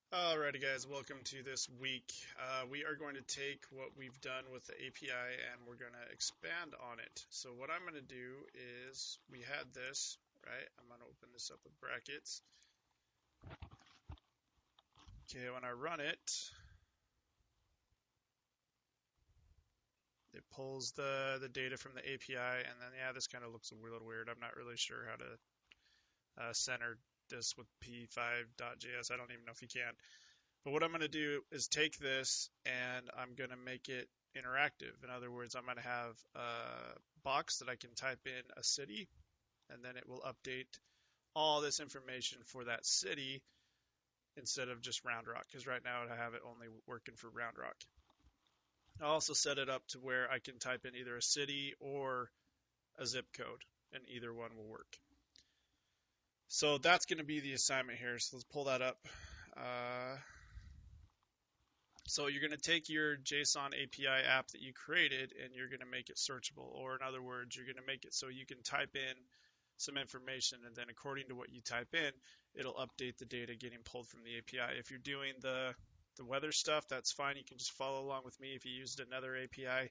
Alrighty guys, welcome to this week. We are going to take what we've done with the API and we're going to expand on it. So what I'm going to do is, we had this, right? I'm going to open this up with brackets. Okay, when I run it, it pulls the data from the API, and then yeah, this kind of looks a little weird. I'm not really sure how to center this with p5.js. I don't even know if you can. But what I'm going to do is take this and I'm going to make it interactive. In other words, I'm going to have a box that I can type in a city, and then it will update all this information for that city instead of just Round Rock, because right now I have it only working for Round Rock. I'll also set it up to where I can type in either a city or a zip code, and either one will work. So that's going to be the assignment here. So let's pull that up. So you're going to take your JSON API app that you created and you're going to make it searchable. Or in other words, you're going to make it so you can type in some information, and then according to what you type in, it'll update the data getting pulled from the API. If you're doing the weather stuff, that's fine. You can just follow along with me. If you used another API,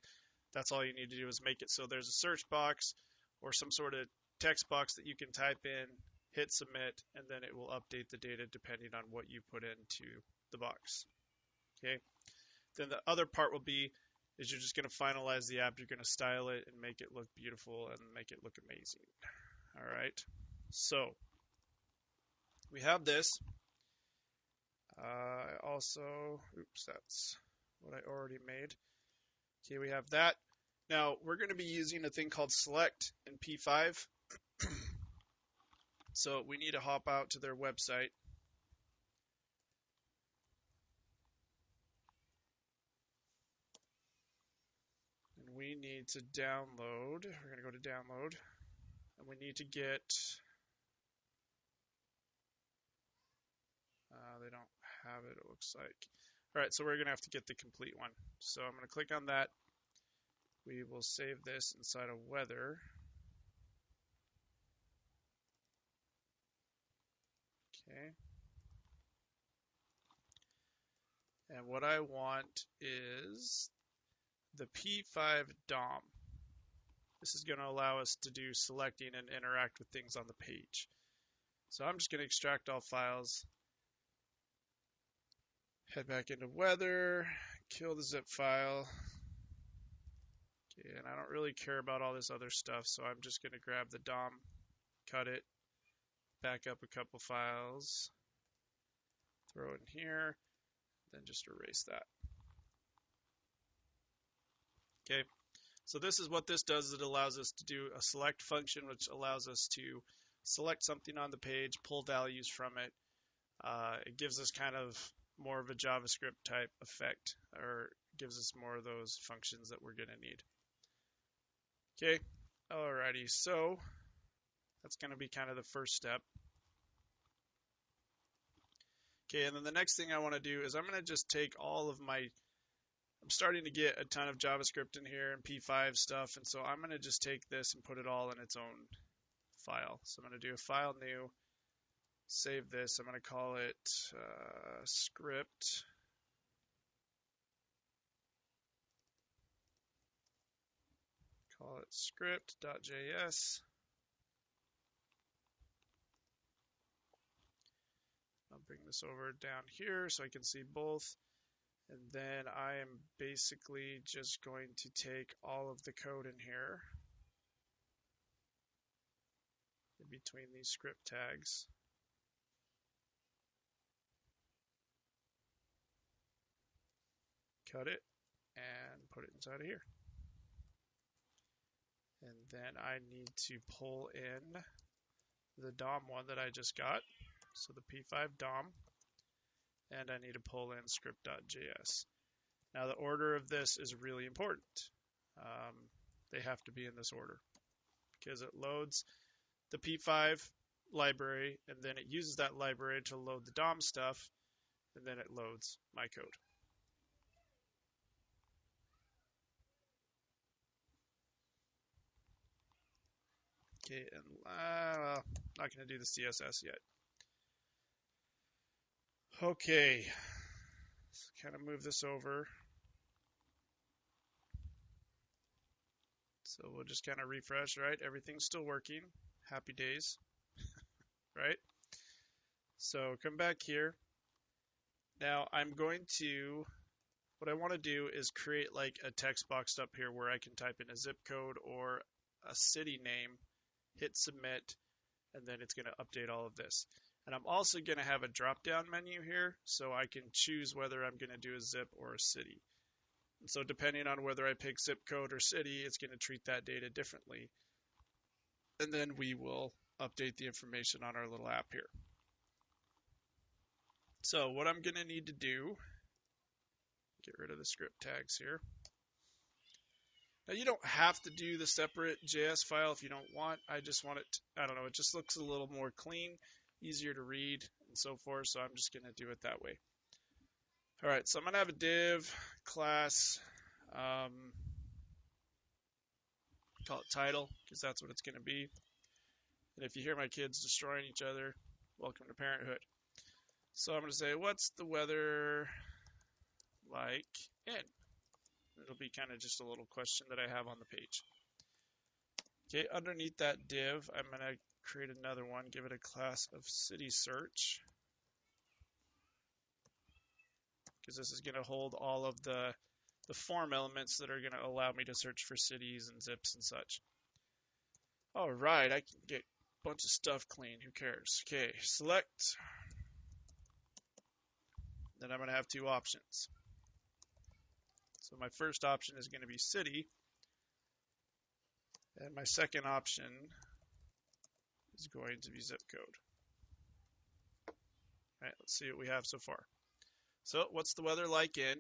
that's all you need to do is make it so there's a search box or some sort of text box that you can type in, hit submit, and then it will update the data depending on what you put into the box. Okay, then the other part will be is you're just going to finalize the app. You're going to style it and make it look beautiful and make it look amazing. All right, so we have this. Also, oops, that's what I already made. Okay, we have that. Now we're going to be using a thing called select in P5. So we need to hop out to their website. And we need to download. We're going to go to download. And we need to get, they don't have it, it looks like. All right, so we're going to have to get the complete one. So I'm going to click on that. We will save this inside of weather. Okay. And what I want is the P5 DOM. This is going to allow us to do selecting and interact with things on the page. So I'm just going to extract all files, head back into weather, kill the zip file. Okay, and I don't really care about all this other stuff, so I'm just going to grab the DOM, cut it, back up a couple files, throw it in here, then just erase that. Okay, so this is what this does. It allows us to do a select function, which allows us to select something on the page, pull values from it. It gives us kind of more of a JavaScript type effect, or gives us more of those functions that we're going to need. Okay, alrighty, so that's going to be kind of the first step. Okay, and then the next thing I want to do is I'm going to just take all of my, I'm starting to get a ton of JavaScript in here and P5 stuff, and so I'm going to just take this and put it all in its own file. So I'm going to do a file new, save this, I'm going to call it script. Call it script.js. I'll bring this over down here so I can see both. And then I am basically just going to take all of the code in here in between these script tags. Cut it and put it inside of here. And then I need to pull in the DOM one that I just got. So the P5 DOM. And I need to pull in script.js. Now the order of this is really important. They have to be in this order because it loads the P5 library, and then it uses that library to load the DOM stuff, and then it loads my code. Okay, and not going to do the CSS yet. Okay, let's kind of move this over. So we'll just kind of refresh, right? Everything's still working. Happy days, right? So come back here. Now what I want to do is create like a text box up here where I can type in a zip code or a city name, hit submit, and then it's going to update all of this. And I'm also going to have a drop down menu here so I can choose whether I'm going to do a zip or a city. And so depending on whether I pick zip code or city, it's going to treat that data differently. And then we will update the information on our little app here. So what I'm going to need to do, get rid of the script tags here. Now you don't have to do the separate JS file if you don't want. I just want it, I don't know, it just looks a little more clean, easier to read and so forth. So I'm just going to do it that way. All right, so I'm going to have a div class, call it title because that's what it's going to be. And if you hear my kids destroying each other, welcome to parenthood. So I'm going to say, what's the weather like in? It'll be kind of just a little question that I have on the page. Okay, underneath that div, I'm going to create another one, give it a class of city search, because this is going to hold all of the form elements that are going to allow me to search for cities and zips and such. All right, I can get a bunch of stuff clean. Who cares? Okay, select. Then I'm going to have two options. So my first option is going to be city, and my second option is going to be zip code. All right, let's see what we have so far. So what's the weather like in?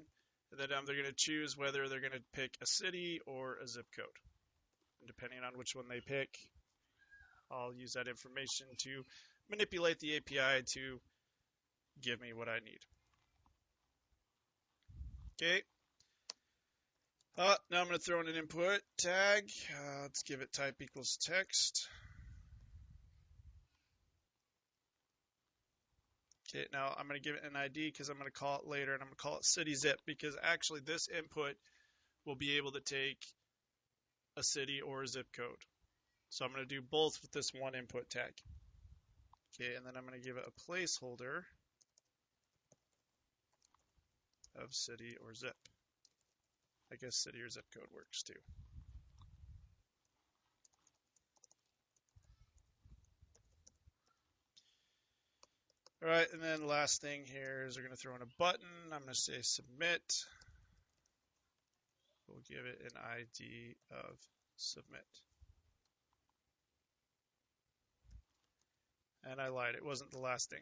And then they're going to choose whether they're going to pick a city or a zip code. And depending on which one they pick, I'll use that information to manipulate the API to give me what I need. Okay. Now I'm going to throw in an input tag. Let's give it type equals text. Okay, now I'm going to give it an ID because I'm going to call it later, and I'm going to call it city zip because actually this input will be able to take a city or a zip code. So I'm going to do both with this one input tag. Okay, and then I'm going to give it a placeholder of city or zip. I guess city or zip code works too. All right, and then the last thing here is we're going to throw in a button. I'm going to say submit. We'll give it an ID of submit. And I lied, it wasn't the last thing.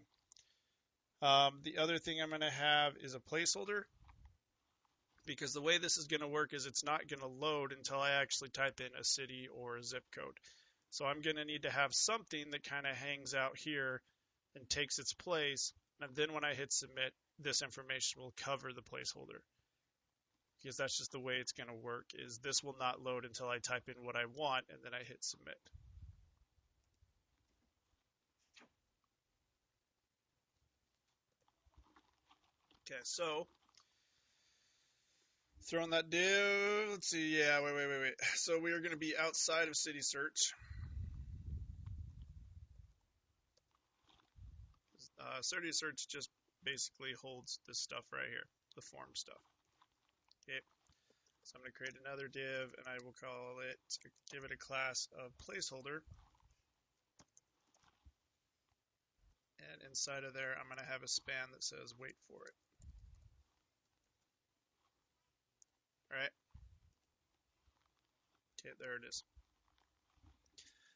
The other thing I'm going to have is a placeholder, because the way this is going to work is it's not going to load until I actually type in a city or a zip code. So I'm going to need to have something that kind of hangs out here and takes its place, and then when I hit submit, this information will cover the placeholder. Because that's just the way it's going to work, is this will not load until I type in what I want, and then I hit submit. Okay, so throwing that div, let's see, yeah, wait. So we are going to be outside of city search. City search just basically holds this stuff right here, the form stuff. Okay, so I'm going to create another div, and I will call it, give it a class of placeholder. And inside of there, I'm going to have a span that says wait for it. All right. Okay, there it is.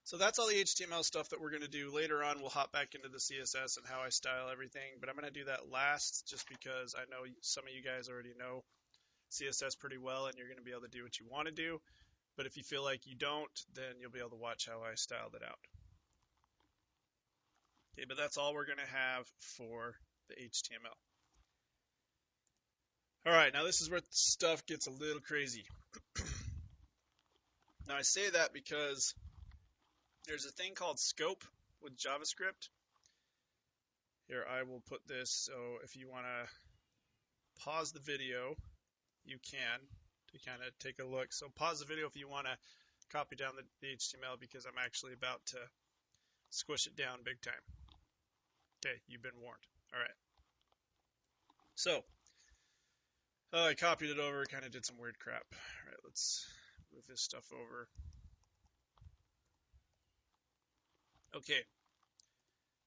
So that's all the HTML stuff that we're going to do. Later on, we'll hop back into the CSS and how I style everything, but I'm going to do that last just because I know some of you guys already know CSS pretty well and you're going to be able to do what you want to do. But if you feel like you don't, then you'll be able to watch how I styled it out. Okay, but that's all we're going to have for the HTML. All right, now this is where stuff gets a little crazy. Now I say that because there's a thing called scope with JavaScript, Here, I will put this, so if you want to pause the video, you can, to kind of take a look. So pause the video if you want to copy down the HTML, because I'm actually about to squish it down big time. Okay, you've been warned. All right. So, I copied it over, kind of did some weird crap. All right, let's move this stuff over. Okay.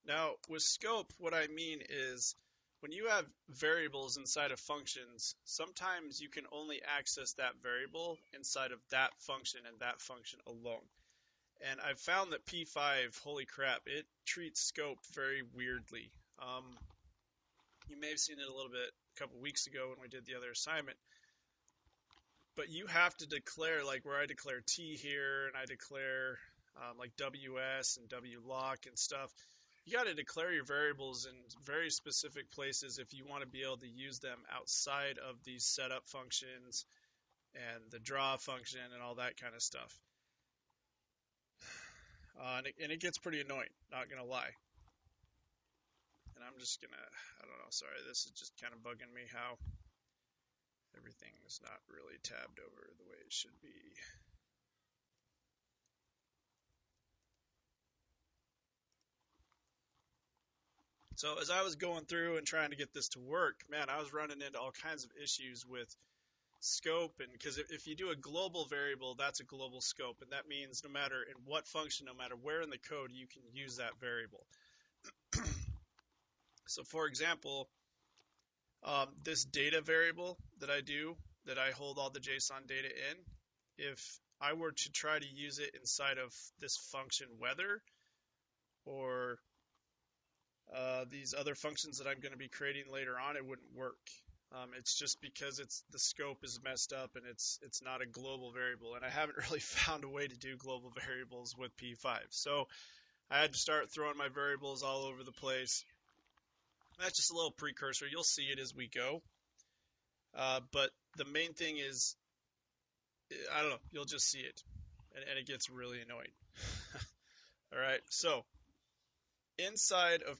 Now, with scope, what I mean is when you have variables inside of functions, sometimes you can only access that variable inside of that function and that function alone. And I've found that P5, holy crap, it treats scope very weirdly. You may have seen it a little bit a couple weeks ago when we did the other assignment. But you have to declare, like where I declare T here, and I declare like WS and WLock and stuff. You got to declare your variables in very specific places if you want to be able to use them outside of these setup functions and the draw function and all that kind of stuff. And it gets pretty annoying, not going to lie. And I'm just going to, I don't know, sorry, this is just kind of bugging me how everything is not really tabbed over the way it should be. So as I was going through and trying to get this to work, man, I was running into all kinds of issues with scope, and because if you do a global variable, that's a global scope, and that means no matter in what function, no matter where in the code, you can use that variable. So for example, this data variable that I hold all the JSON data in, if I were to try to use it inside of this function weather, or these other functions that I'm going to be creating later on, it wouldn't work. It's just because the scope is messed up and it's not a global variable, and I haven't really found a way to do global variables with P5. So I had to start throwing my variables all over the place. That's just a little precursor. You'll see it as we go. But the main thing is, I don't know, you'll just see it, and it gets really annoying. All right, so inside of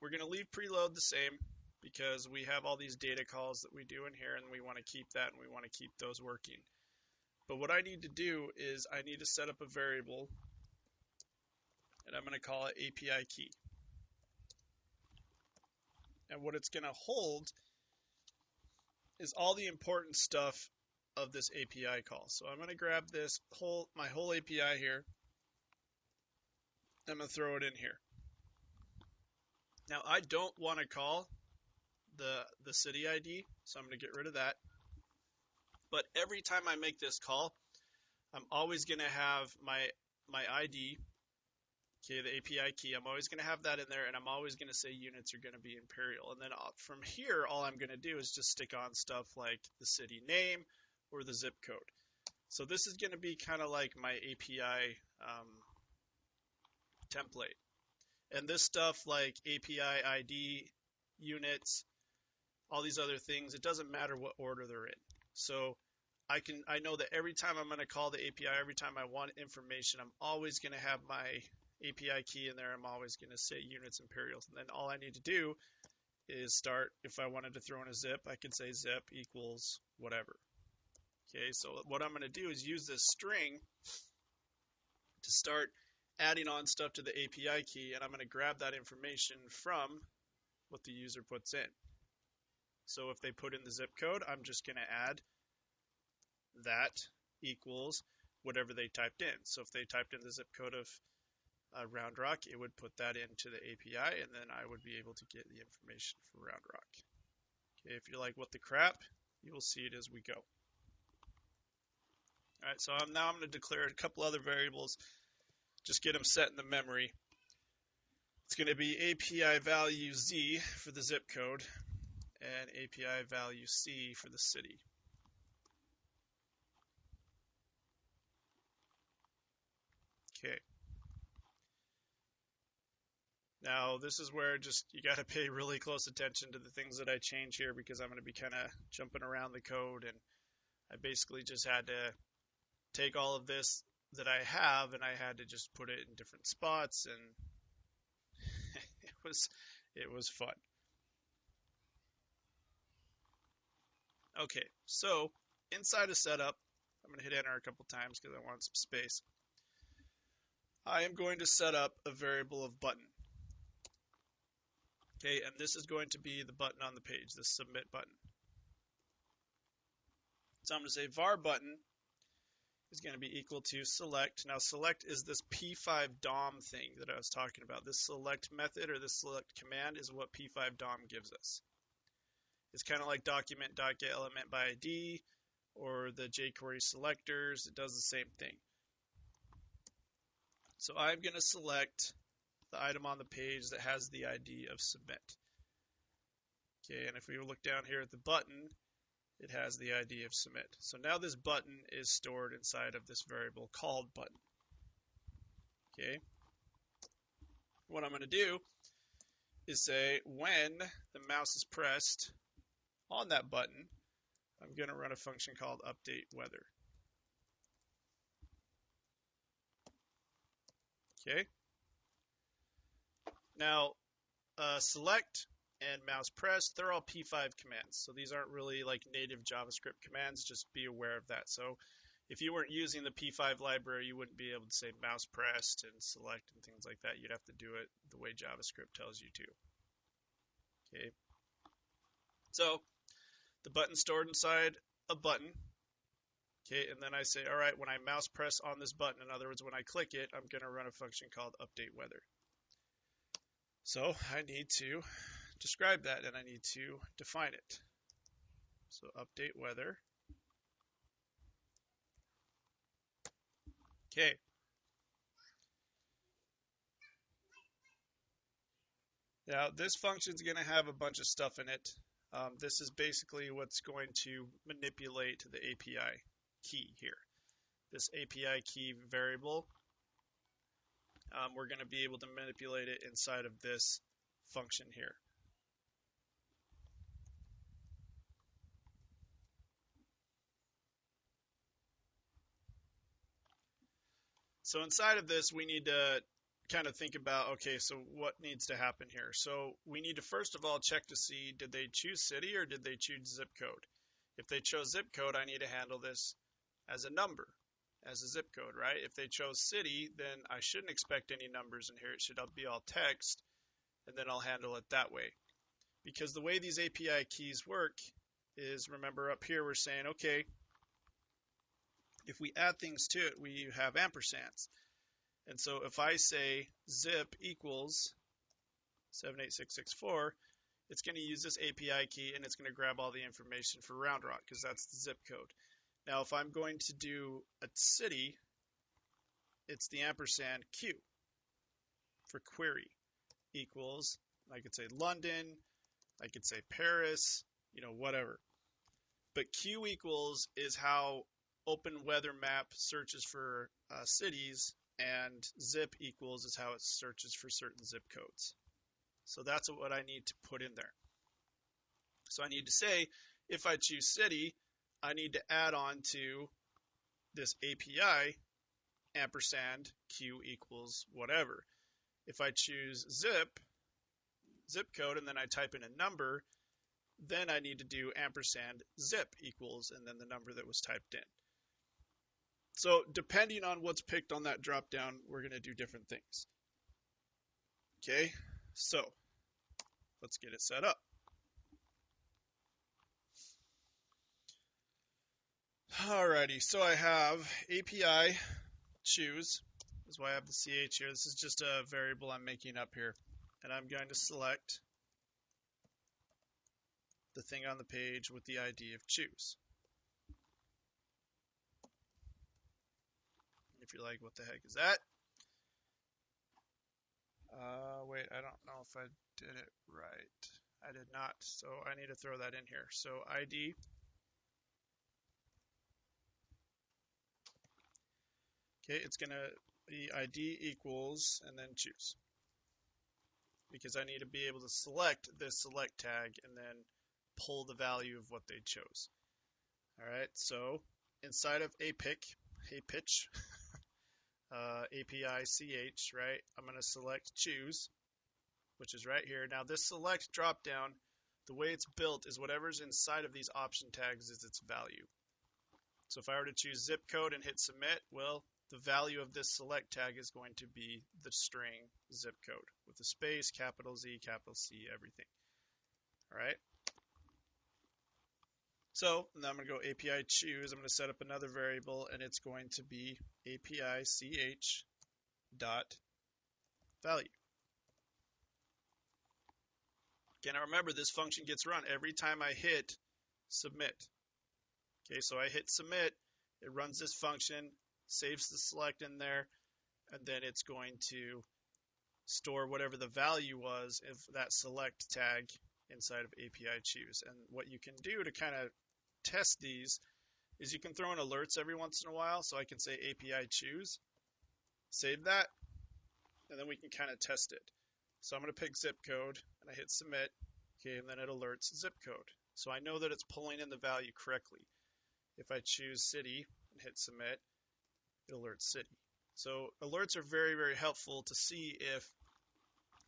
we're going to leave preload the same, because we have all these data calls that we do in here, and we want to keep that, and we want to keep those working. But what I need to do is I need to set up a variable, and I'm going to call it API key. And what it's going to hold is all the important stuff of this API call. So I'm going to grab my whole API here. I'm going to throw it in here. Now I don't want to call the city ID, so I'm going to get rid of that. But every time I make this call, I'm always going to have my ID, okay, the API key. I'm always going to have that in there, and I'm always going to say units are going to be imperial. And then from here, all I'm going to do is just stick on stuff like the city name or the zip code. So this is going to be kind of like my API template. And this stuff like API ID, units, all these other things, it doesn't matter what order they're in. So I know that every time I'm going to call the API, every time I want information, I'm always going to have my API key in there. I'm always going to say units imperials. And then all I need to do is start, if I wanted to throw in a zip, I could say zip equals whatever. Okay, so what I'm going to do is use this string to start adding on stuff to the API key, and I'm going to grab that information from what the user puts in. So if they put in the zip code, I'm just going to add that equals whatever they typed in. So if they typed in the zip code of Round Rock, it would put that into the API, and then I would be able to get the information for Round Rock. Okay, if you're like, what the crap, you will see it as we go. All right, so now I'm going to declare a couple other variables, just get them set in the memory. It's going to be API value Z for the zip code and API value C for the city. Okay. Now this is where you got to pay really close attention to the things that I change here, because I'm going to be kind of jumping around the code, and I basically just had to take all of this that I have, and I had to just put it in different spots, and It was fun. Okay, so inside of setup, I'm going to hit enter a couple times because I want some space. I am going to set up a variable of button. Okay, and this is going to be the button on the page, the submit button. So I'm going to say var button is going to be equal to select. Now select is this P5 DOM thing that I was talking about. This select method or this select command is what P5 DOM gives us. It's kind of like document.getElement by ID or the jQuery selectors. It does the same thing. So I'm going to select the item on the page that has the ID of submit. Okay, and if we look down here at the button, it has the ID of submit. So now this button is stored inside of this variable called button. Okay. What I'm going to do is say when the mouse is pressed on that button, I'm going to run a function called update weather. Okay. Now, select and mouse press, they're all P5 commands. So these aren't really like native JavaScript commands. Just be aware of that. So if you weren't using the P5 library, you wouldn't be able to say mouse pressed and select and things like that. You'd have to do it the way JavaScript tells you to. Okay. So the button stored inside a button. Okay, and then I say, all right, when I mouse press on this button, in other words, when I click it, I'm going to run a function called update weather. So I need to describe that and I need to define it. So update weather. Okay. Now this function is going to have a bunch of stuff in it. This is basically what's going to manipulate the API key here. This API key variable, we're going to be able to manipulate it inside of this function here. So inside of this, we need to kind of think about, okay, so what needs to happen here? So we need to first of all check to see, did they choose city or did they choose zip code? If they chose zip code, I need to handle this as a number, as a zip code, right? If they chose city, then I shouldn't expect any numbers in here. It should be all text, and then I'll handle it that way. Because the way these API keys work is, remember up here we're saying, okay, if we add things to it, we have ampersands. And so if I say zip equals 78664, it's going to use this API key and it's going to grab all the information for Round Rock because that's the zip code. Now if I'm going to do a city, it's the ampersand Q for query equals, I could say London, I could say Paris, whatever. But Q equals is how Open Weather Map searches for cities, and zip equals is how it searches for certain zip codes. So that's what I need to put in there. So I need to say, if I choose city, I need to add on to this API ampersand Q equals whatever. If I choose zip code, and then I type in a number, then I need to do ampersand zip equals, and then the number that was typed in. So depending on what's picked on that drop down, we're going to do different things. Okay, so let's get it set up. Alrighty, so I have API choose, is why I have the CH here. This is just a variable I'm making up here. And I'm going to select the thing on the page with the ID of choose. If you're like, what the heck is that? Wait, I don't know if I did it right. I did not, so I need to throw that in here. So ID. Okay, it's going to be ID equals and then choose. Because I need to be able to select this select tag and then pull the value of what they chose. All right, so inside of APIC, API CH, right, I'm going to select choose, which is right here. Now this select dropdown, the way it's built is whatever's inside of these option tags is its value. So if I were to choose zip code and hit submit, well, the value of this select tag is going to be the string zip code with a space, capital Z, capital C, everything. All right. So now I'm going to go API choose. I'm going to set up another variable, and it's going to be API ch dot value. Okay, now remember this function gets run every time I hit submit. Okay, so I hit submit, it runs this function, saves the select in there, and then it's going to store whatever the value was of that select tag inside of API choose. And what you can do to kind of test these is you can throw in alerts every once in a while. So I can say API choose, save that, and then we can kind of test it. So I'm going to pick zip code and I hit submit, okay, and then it alerts zip code. So I know that it's pulling in the value correctly. If I choose city and hit submit, it alerts city. So alerts are very, very helpful to see if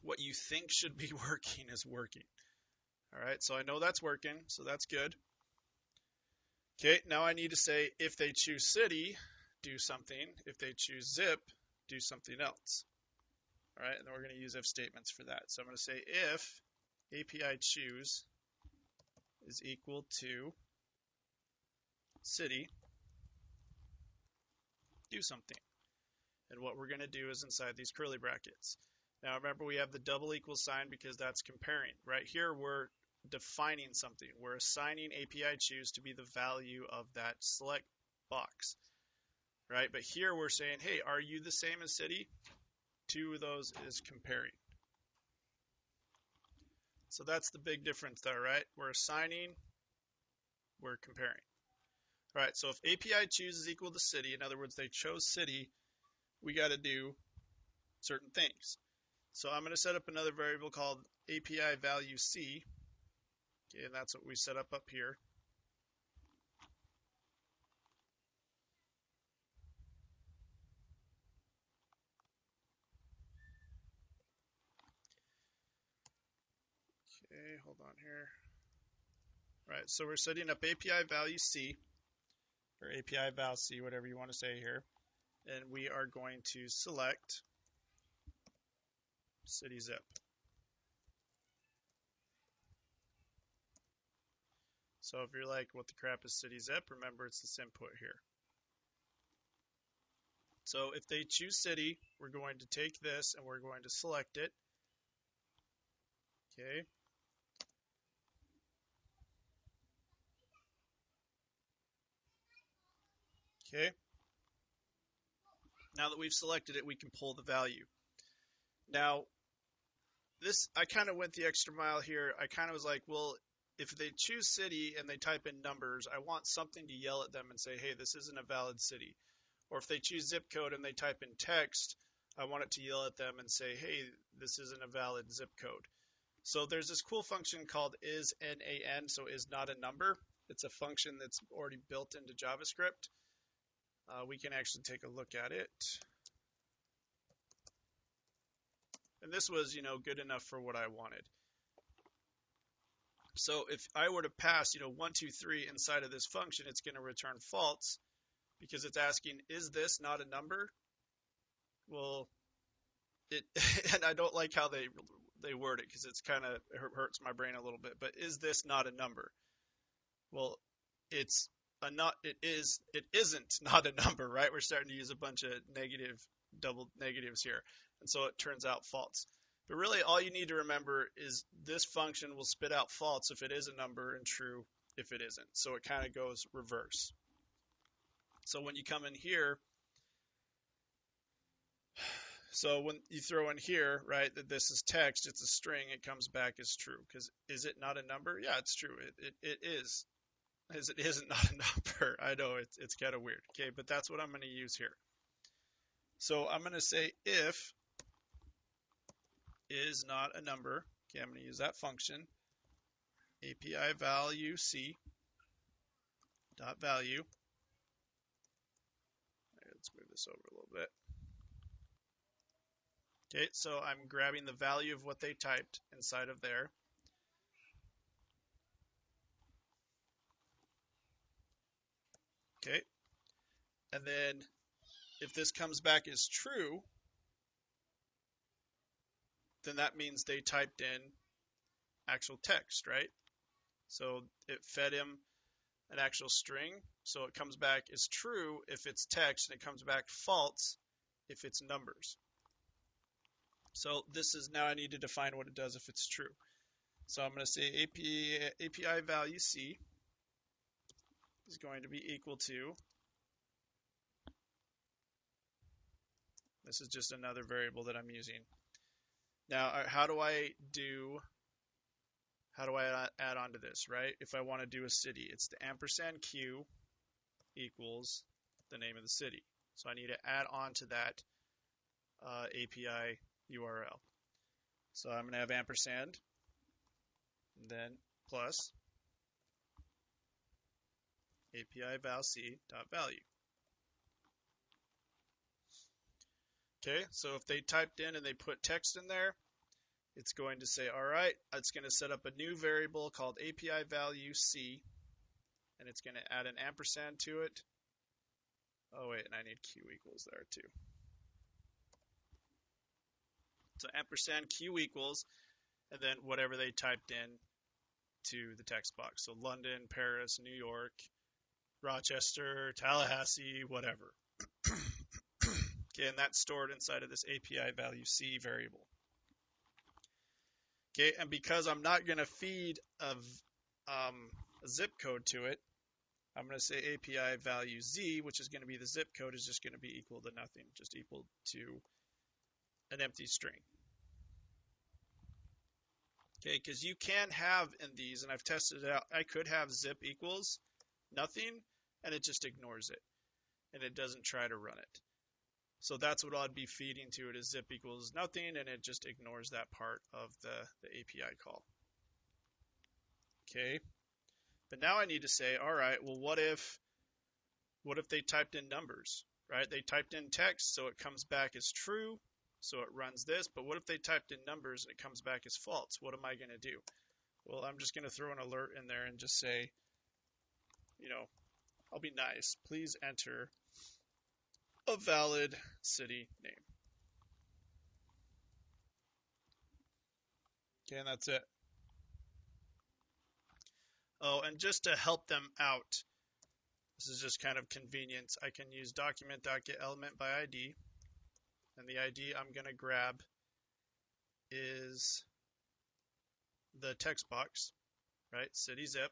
what you think should be working is working. All right, so I know that's working, so that's good. Okay, now I need to say if they choose city, do something. If they choose zip, do something else. All right, and then we're going to use if statements for that. So I'm going to say if API choose is equal to city, do something. And what we're going to do is inside these curly brackets. Now remember we have the double equal sign because that's comparing. Right here we're defining something. We're assigning API choose to be the value of that select box. Right? But here we're saying, hey, are you the same as city? Two of those is comparing. So that's the big difference there, right? We're assigning, we're comparing. All right, so if API choose is equal to city, in other words, they chose city, we got to do certain things. So I'm going to set up another variable called API value C, okay, and that's what we set up here. Okay, hold on here. All right, so we're setting up API value C, or API val C, whatever you want to say here, and we are going to select city zip. So if you're like, what the crap is city zip, remember it's this input here. So if they choose city, we're going to take this and we're going to select it. Okay. Okay. Now that we've selected it, we can pull the value. Now, this, I kind of went the extra mile here. I kind of was like, well, if they choose city and they type in numbers, I want something to yell at them and say, hey, this isn't a valid city. Or if they choose zip code and they type in text, I want it to yell at them and say, hey, this isn't a valid zip code. So there's this cool function called isNaN, so is not a number. It's a function that's already built into JavaScript. We can actually take a look at it. And this was, good enough for what I wanted. So if I were to pass, 1, 2, 3 inside of this function, it's going to return false because it's asking, is this not a number? Well, and I don't like how they word it because it's kind of hurts my brain a little bit. But is this not a number? Well, it isn't not a number, right? We're starting to use a bunch of double negatives here, and so it turns out false. But really, all you need to remember is this function will spit out false if it is a number and true if it isn't. So it kind of goes reverse. So when you come in here, so when you throw in here, right, that this is text, it's a string, it comes back as true. Because is it not a number? Yeah, it's true. It is. It isn't not a number. I know it's kind of weird. Okay, but that's what I'm going to use here. So I'm going to say if is not a number. Okay, I'm going to use that function. API value C dot value. Right, let's move this over a little bit. Okay, so I'm grabbing the value of what they typed inside of there. Okay, and then if this comes back as true, then that means they typed in actual text, right? So it fed him an actual string, so it comes back as true if it's text, and it comes back false if it's numbers. So this is now I need to define what it does if it's true. So I'm going to say API value C is going to be equal to, this is just another variable that I'm using. Now, how do I add on to this, right? If I want to do a city, it's the ampersand Q equals the name of the city. So I need to add on to that API URL. So I'm going to have ampersand, and then plus API val C dot value. Okay, so if they typed in and they put text in there, it's going to say, all right, it's going to set up a new variable called API value C, and it's going to add an ampersand to it. Oh wait, and I need Q equals there too. So ampersand Q equals, and then whatever they typed in to the text box. So London, Paris, New York, Rochester, Tallahassee, whatever. Okay, and that's stored inside of this API value C variable. Okay, and because I'm not going to feed a zip code to it, I'm going to say API value Z, which is going to be the zip code, is just going to be equal to nothing, just equal to an empty string. Okay, because you can have in these, and I've tested it out, I could have zip equals nothing, and it just ignores it, and it doesn't try to run it. So that's what I'd be feeding to it, is zip equals nothing, and it just ignores that part of the API call. Okay, but now I need to say, all right, well, what if they typed in numbers, right? They typed in text, so it comes back as true, so it runs this. But what if they typed in numbers and it comes back as false? What am I going to do? Well, I'm just going to throw an alert in there and just say, I'll be nice. Please enter a valid city name. Okay, and that's it. Oh, and just to help them out, this is just kind of convenience, I can use document.getElement by ID, and the ID I'm going to grab is the text box, right? City zip.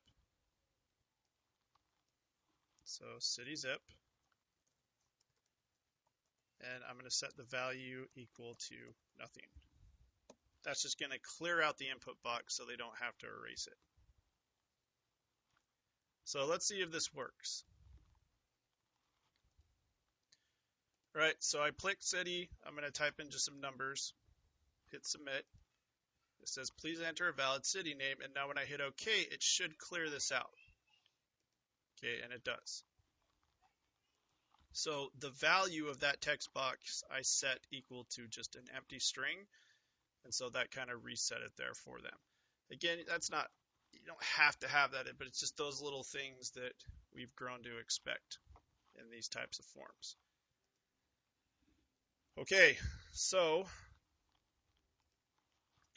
So city zip. And I'm going to set the value equal to nothing. That's just going to clear out the input box so they don't have to erase it. So let's see if this works. All right, so I click city. I'm going to type in just some numbers, hit submit. It says, please enter a valid city name. And now when I hit OK, it should clear this out. Okay, and it does. So the value of that text box I set equal to just an empty string. And so that kind of reset it there for them. Again, that's not, you don't have to have that, but it's just those little things that we've grown to expect in these types of forms. Okay, so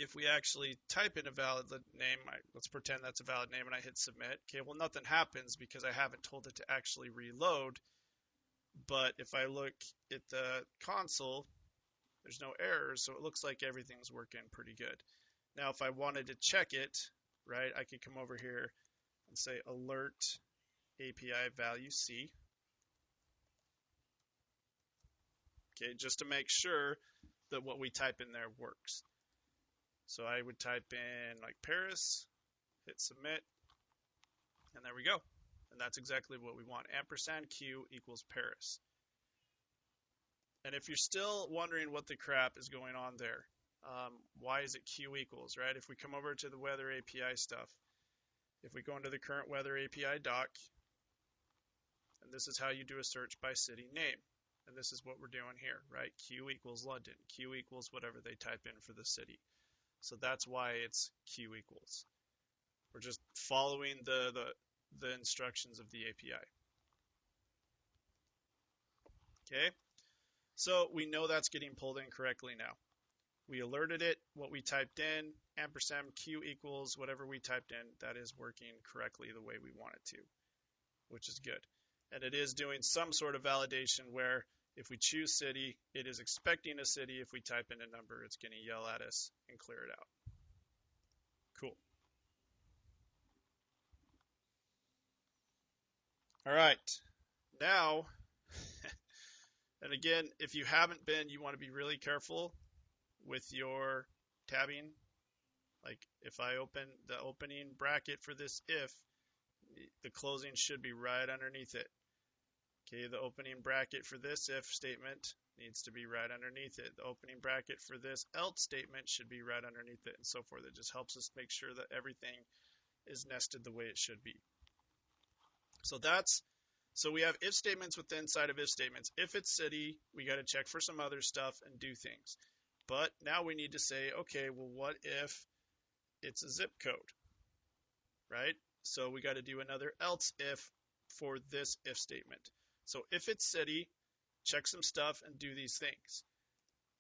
if we actually type in a valid name, let's pretend that's a valid name and I hit submit. Okay, well, nothing happens because I haven't told it to actually reload. But if I look at the console, there's no errors, so it looks like everything's working pretty good. Now, if I wanted to check it, right, I could come over here and say alert API value C. Okay, just to make sure that what we type in there works. So I would type in like Paris, hit submit, and there we go. And that's exactly what we want. Ampersand Q equals Paris. And if you're still wondering what the crap is going on there, why is it Q equals, right? If we come over to the weather API stuff, if we go into the current weather API doc, and this is how you do a search by city name. And this is what we're doing here, right? Q equals London. Q equals whatever they type in for the city. So that's why it's Q equals. We're just following the instructions of the API. Okay, so we know that's getting pulled in correctly now. We alerted it, what we typed in, ampersand Q equals whatever we typed in, that is working correctly the way we want it to, which is good. And it is doing some sort of validation where if we choose city, it is expecting a city. If we type in a number, it's going to yell at us and clear it out. Cool. All right, now, and again, if you haven't been, you want to be really careful with your tabbing. Like if I open the opening bracket for this if, the closing should be right underneath it. Okay, the opening bracket for this if statement needs to be right underneath it. The opening bracket for this else statement should be right underneath it, and so forth. It just helps us make sure that everything is nested the way it should be. So we have if statements within inside of if statements. If it's city, we got to check for some other stuff and do things. But now we need to say, okay, well, what if it's a zip code, right? So we got to do another else if for this if statement. So if it's city, check some stuff and do these things.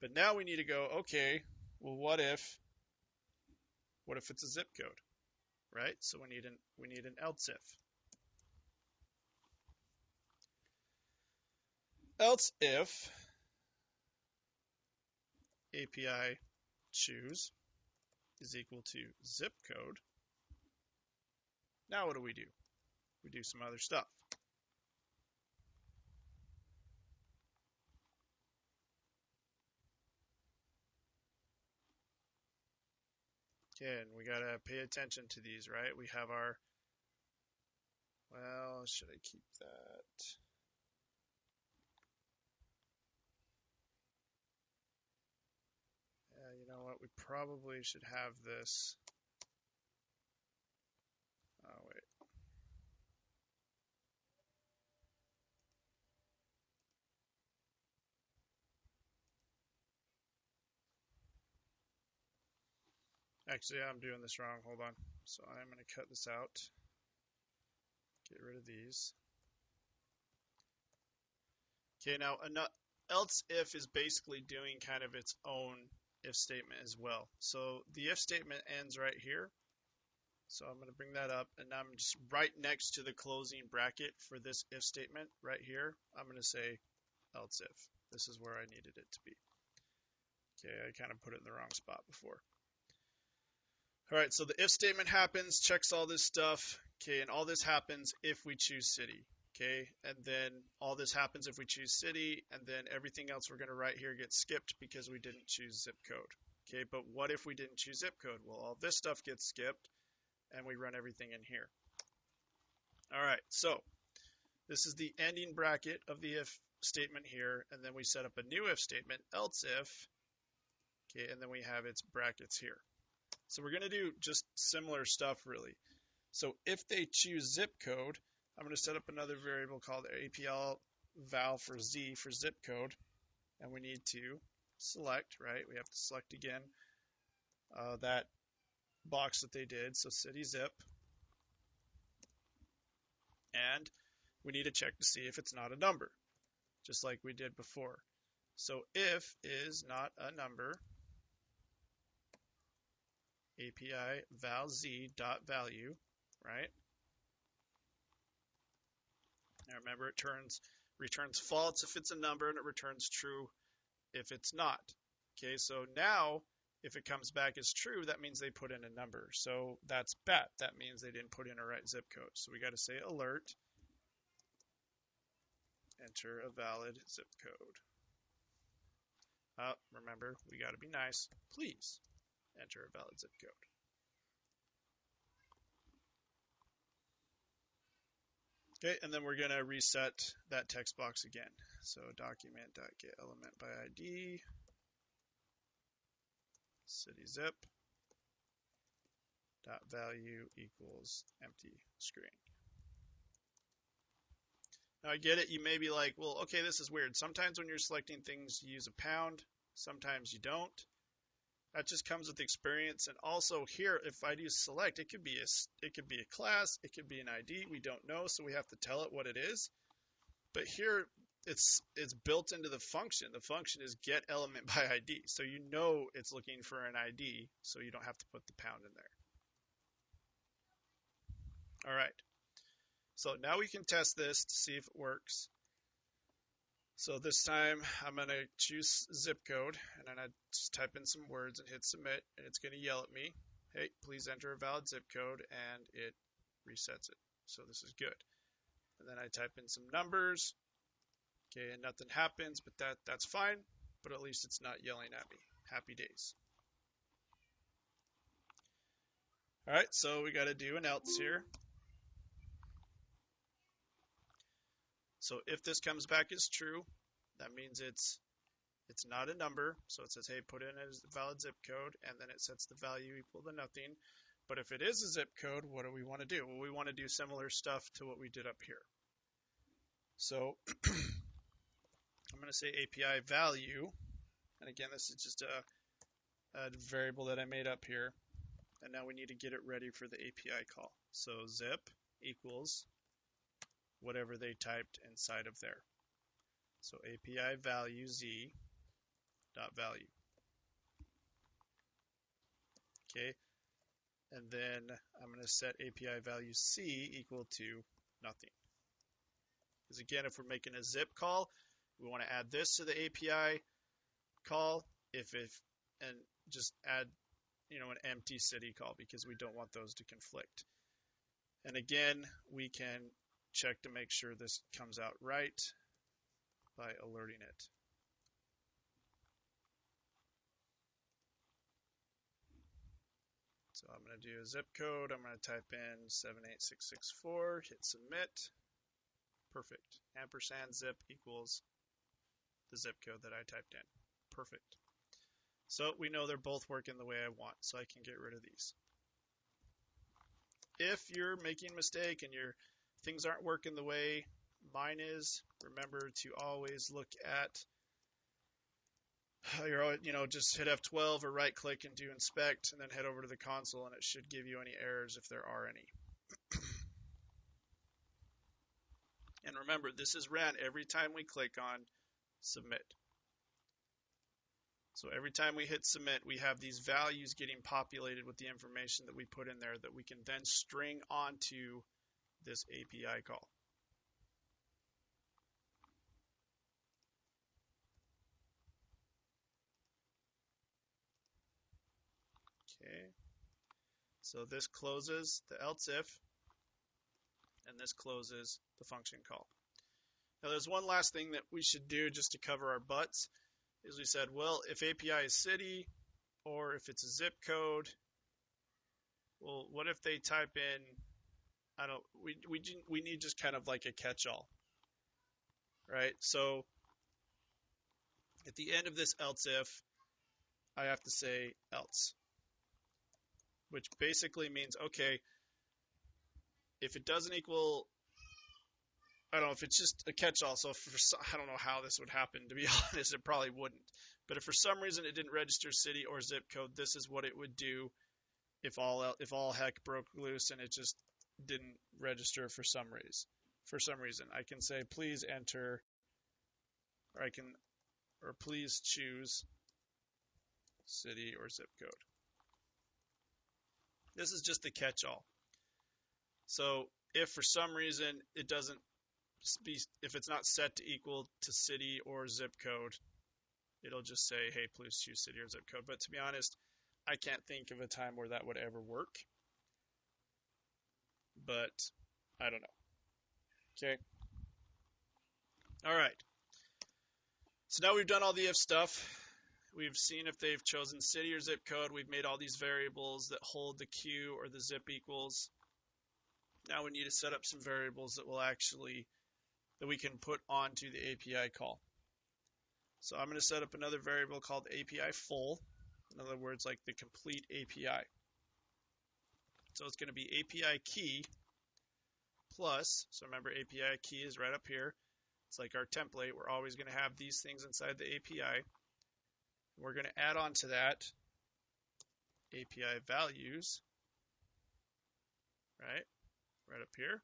But now we need to go, okay, well, what if it's a zip code, right? So we need an else if. Else if API choose is equal to zip code. Now what do? We do some other stuff. Okay, and we gotta pay attention to these, right? We have our, well, should I keep that? You know what? We probably should have this. Oh, wait. Actually, I'm doing this wrong. Hold on. So I'm going to cut this out. Get rid of these. Okay, now else if is basically doing kind of its own if statement as well. So the if statement ends right here. So I'm going to bring that up, and I'm just right next to the closing bracket for this if statement right here. I'm going to say else if. This is where I needed it to be. Okay, I kind of put it in the wrong spot before. All right, so the if statement happens, checks all this stuff. Okay, and all this happens if we choose city. Okay, and then all this happens if we choose city, and then everything else we're going to write here gets skipped because we didn't choose zip code. Okay, but what if we didn't choose zip code? Well, all this stuff gets skipped, and we run everything in here. All right, so this is the ending bracket of the if statement here, and then we set up a new if statement, else if, okay, and then we have its brackets here. So we're going to do just similar stuff, really. So if they choose zip code, I'm going to set up another variable called APL val for Z for zip code, and we need to select, right? We have to select again that box that they did, so city zip, and we need to check to see if it's not a number, just like we did before. So if is not a number, API val Z dot value, right? Now remember, it returns false if it's a number, and it returns true if it's not. Okay, so now if it comes back as true, that means they put in a number. So that's bad. That means they didn't put in a right zip code. So we got to say alert, enter a valid zip code. Remember, we got to be nice. Please enter a valid zip code. Okay, and then we're going to reset that text box again. So document.getElement by ID, city zip, dot value equals empty screen. Now I get it, you may be like, well, okay, this is weird. Sometimes when you're selecting things, you use a pound, sometimes you don't. That just comes with experience. And also here, if I do select, it could be a class, it could be an ID, we don't know, so we have to tell it what it is. But here it's built into the function. The function is get element by ID. So you know it's looking for an ID, so you don't have to put the pound in there. All right. So now we can test this to see if it works. So this time I'm going to choose zip code, and then I just type in some words and hit submit, and it's going to yell at me, hey, please enter a valid zip code, and it resets it. So this is good. And then I type in some numbers. Okay, and nothing happens, but that's fine, but at least it's not yelling at me. Happy days. All right, so we got to do an else here. So if this comes back as true, that means it's not a number. So it says, hey, put in a valid zip code, and then it sets the value equal to nothing. But if it is a zip code, what do we want to do? Well, we want to do similar stuff to what we did up here. So I'm going to say API value, and again, this is just a variable that I made up here, and now we need to get it ready for the API call. So zip equals whatever they typed inside of there. So API value z dot value. Okay, and then I'm going to set API value c equal to nothing. Because again, if we're making a zip call, we want to add this to the API call, and just add, an empty city call, because we don't want those to conflict. And again, we can check to make sure this comes out right by alerting it. So I'm going to do a zip code. I'm going to type in 78664, hit submit. Perfect. Ampersand zip equals the zip code that I typed in. Perfect. So we know they're both working the way I want, so I can get rid of these. If you're making a mistake and your things aren't working the way mine is, remember to always look at just hit F12 or right click and do inspect, and then head over to the console, and it should give you any errors if there are any. And remember, this is ran every time we click on submit. So every time we hit submit, we have these values getting populated with the information that we put in there that we can then string onto this API call. Okay, so this closes the else if, and this closes the function call. Now there's one last thing that we should do just to cover our butts, is we said, well, if API is city, or if it's a zip code, well, what if they type in, we need just kind of like a catch-all, right? So at the end of this else if, I have to say else, which basically means, okay, if it doesn't equal, I don't know, if it's just a catch-all, so I don't know how this would happen, to be honest, it probably wouldn't. But if for some reason it didn't register city or zip code, this is what it would do if all heck broke loose and it just didn't register for some reason. I can say please enter, or please choose city or zip code. This is just the catch-all. So if for some reason it doesn't if it's not set to equal to city or zip code, it'll just say, hey, please choose city or zip code. But to be honest, I can't think of a time where that would ever work. But I don't know. Okay. All right. So now we've done all the if stuff. We've seen if they've chosen city or zip code. We've made all these variables that hold the Q or the zip equals. Now we need to set up some variables that we can put onto the API call. So I'm going to set up another variable called API full. In other words, like the complete API. So it's going to be API key plus, so remember API key is right up here. It's like our template. We're always going to have these things inside the API. We're going to add on to that API values, right up here.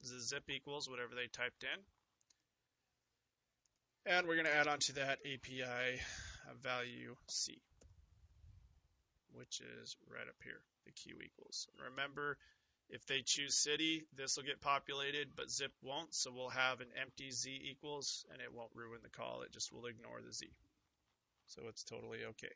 This is zip equals whatever they typed in. And we're going to add on to that API value C, which is right up here, the Q equals. Remember, if they choose city, this will get populated, but zip won't, so we'll have an empty Z equals, and it won't ruin the call. It just will ignore the Z. So it's totally okay.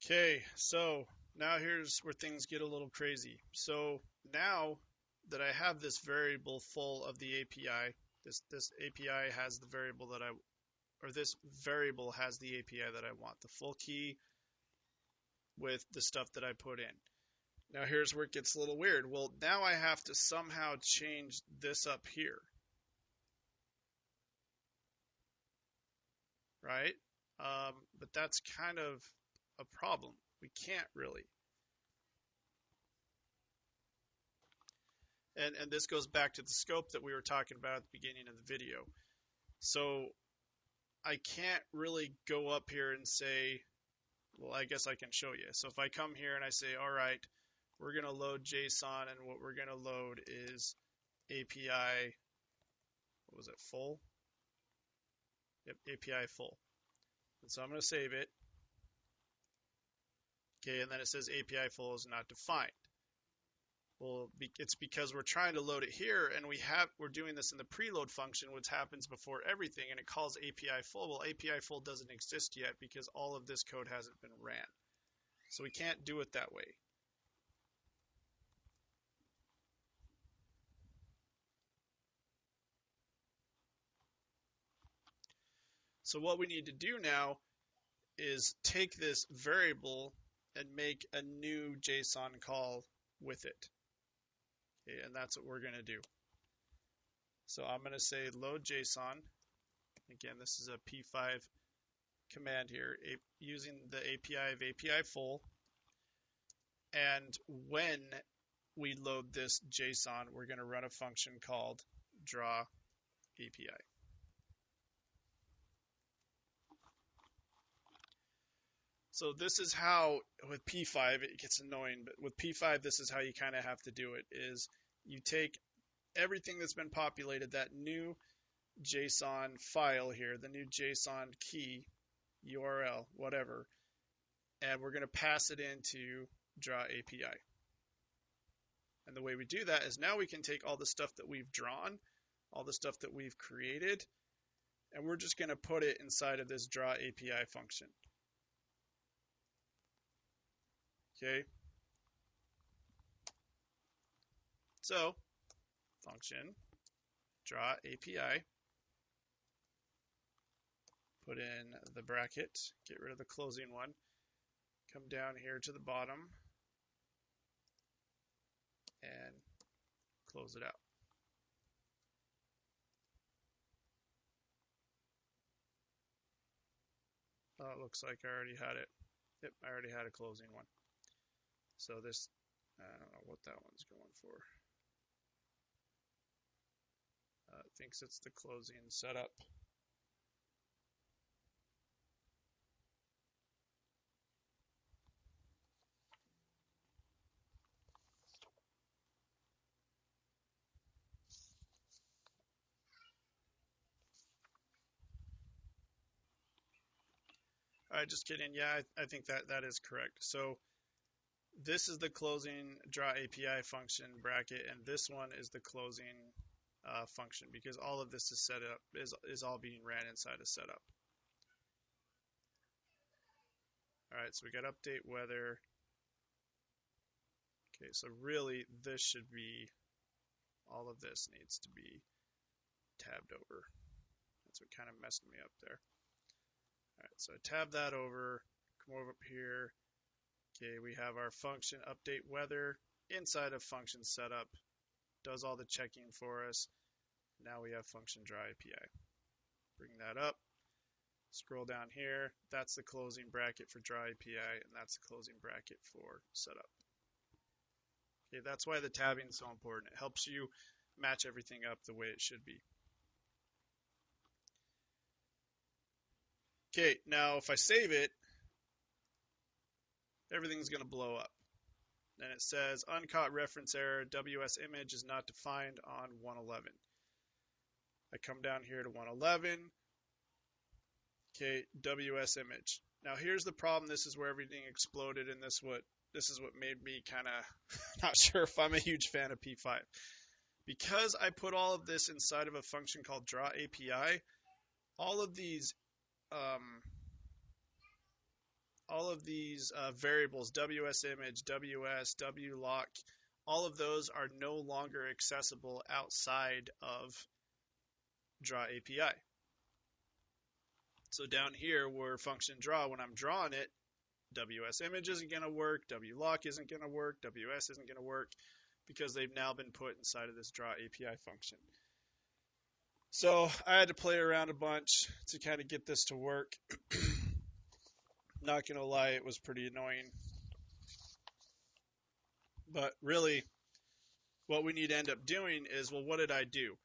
Okay, so now here's where things get a little crazy. So now that I have this variable full of the API, this API has the variable that this variable has the API that I want, the full key with the stuff that I put in. Now here's where it gets a little weird. Well, now I have to somehow change this up here, right? But that's kind of a problem. We can't really. And this goes back to the scope that we were talking about at the beginning of the video. So I can't really go up here and say, well, I guess I can show you. So if I come here and I say, all right, we're going to load JSON, and what we're going to load is API, what was it, full? Yep, API full. And so I'm going to save it. Okay, and then it says API full is not defined. Well, it's because we're trying to load it here, and we're doing this in the preload function, which happens before everything, and it calls API full. Well, API full doesn't exist yet because all of this code hasn't been ran. So we can't do it that way. So what we need to do now is take this variable and make a new JSON call with it. Okay, and that's what we're going to do. So I'm going to say load JSON. Again, this is a P5 command here, using the API of API full. And when we load this JSON, we're going to run a function called draw API. So this is how, with P5, it gets annoying, but with P5, this is how you kind of have to do it, is you take everything that's been populated, that new JSON file here, the new JSON key, URL, whatever, and we're going to pass it into draw API. And the way we do that is now we can take all the stuff that we've drawn, all the stuff that we've created, and we're just going to put it inside of this draw API function. Okay. So, function draw API, put in the bracket, get rid of the closing one, come down here to the bottom, and close it out. Oh, it looks like I already had it. Yep, I already had a closing one. So this, I don't know what that one's going for. It thinks it's the closing setup. All right, just kidding. Yeah, I think that is correct. So this is the closing draw API function bracket, and this one is the closing function, because all of this is set up, is all being ran inside of setup. All right, so we got update weather. Okay, so really this should be, all of this needs to be tabbed over. That's what kind of messed me up there. All right, so I tab that over, come over up here. Okay, we have our function update weather inside of function setup, does all the checking for us. Now we have function draw API. bring that up. Scroll down here. That's the closing bracket for draw API, and that's the closing bracket for setup. Okay, that's why the tabbing is so important. It helps you match everything up the way it should be. Okay, now if I save it, everything's going to blow up. Then it says uncaught reference error, WS image is not defined on 111. I come down here to 111. Okay, WS image. Now here's the problem. This is where everything exploded, and this is what made me kind of not sure if I'm a huge fan of P5. Because I put all of this inside of a function called draw API, all of these variables, WS image, WS, WLock, all of those are no longer accessible outside of draw API. So down here where function draw, when I'm drawing it, WS image isn't going to work, WLock isn't going to work, WS isn't going to work, because they've now been put inside of this draw API function. So I had to play around a bunch to kind of get this to work. Not going to lie, it was pretty annoying. But really, what we need to end up doing is, well, what did I do?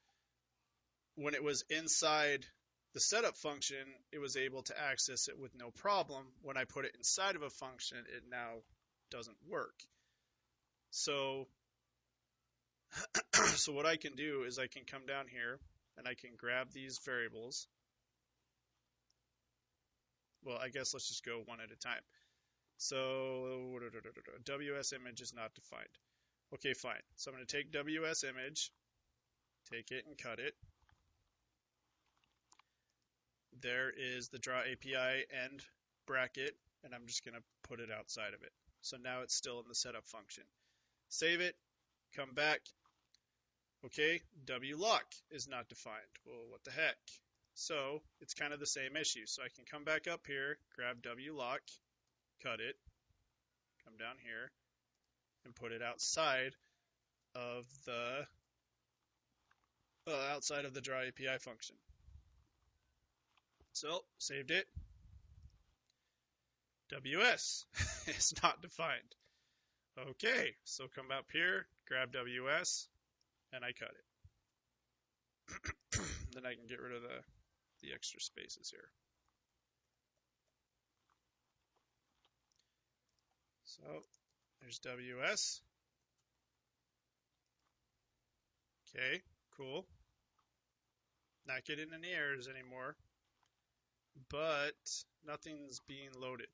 When it was inside the setup function, it was able to access it with no problem. When I put it inside of a function, it now doesn't work. So what I can do is I can come down here and I can grab these variables. Well, I guess let's just go one at a time. So WS image is not defined. Okay, fine. So I'm going to take WS image, take it and cut it. There is the draw API end bracket, and I'm just going to put it outside of it. So now it's still in the setup function. Save it, come back. Okay, WLock is not defined. Well, what the heck? So it's kind of the same issue. So I can come back up here, grab WLock, cut it, come down here, and put it outside of the draw API function. So saved it. WS is not defined. Okay, so come up here, grab WS, and I cut it. Then I can get rid of the extra spaces here. So there's WS. Okay, cool. Not getting any errors anymore, but nothing's being loaded.